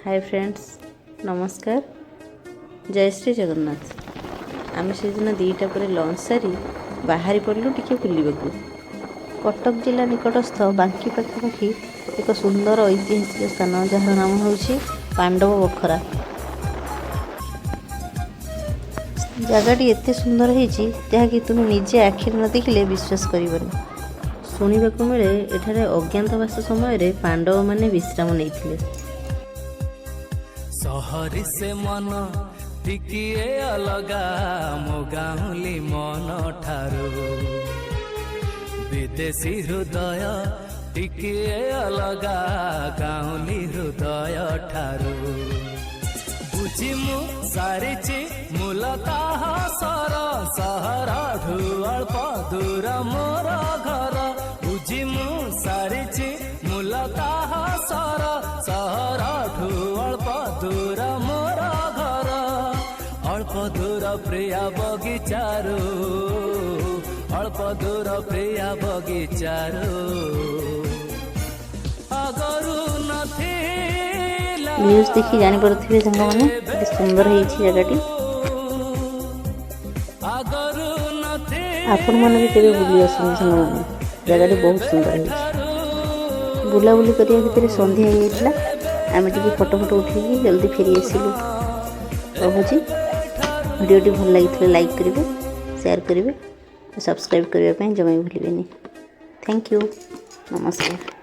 Hi friends नमस्कार जय श्री जगन्नाथ आम से दिन 2टा पर लंच सारी बाहरी पड़लु टिके बुलवाक कटक जिला निकटस्थ बांकी पाखापाखि एक सुंदर ऐतिहासिक स्थान जार नाम हूँ पांडव बखरा। जगहटी एत सुंदर होती जहाँकि तुम निजे आखिर न देखिले विश्वास करबनी। शुणवाक मिले एठारे अज्ञातवास समय पांडव माने विश्राम नहीं सहरी से मन टिकिए अलगा मो गाउली मन ठारू विदेशी हृदय टिकिए अलगा गाउली हृदय ठारू बुझी मु सारिची मूलतः सर सहर ढु अल्प दूर मोर घर बुझी मु सारिची मूलतः सर सहर ढु अल्प दूर मोर घर अल्प दूर प्रिया बगीचारू अल्प दूर प्रिया बगीचारू अगरू नथिला न्यूज देखी जानी पड़े मैंने सुंदर है जगह आपण मैंने भी केवे बुली आसने जगह बहुत सुंदर है। बुलाबुली करने भितर संध्या हो जाता आम टी फोटो फोटो उठे जल्दी फेरी आसलु। रहुची भिडियोटी भल लगी लाइक करेंगे शेयर करेंगे सब्सक्राइब करने जमा भूलें। थैंक यू नमस्कार।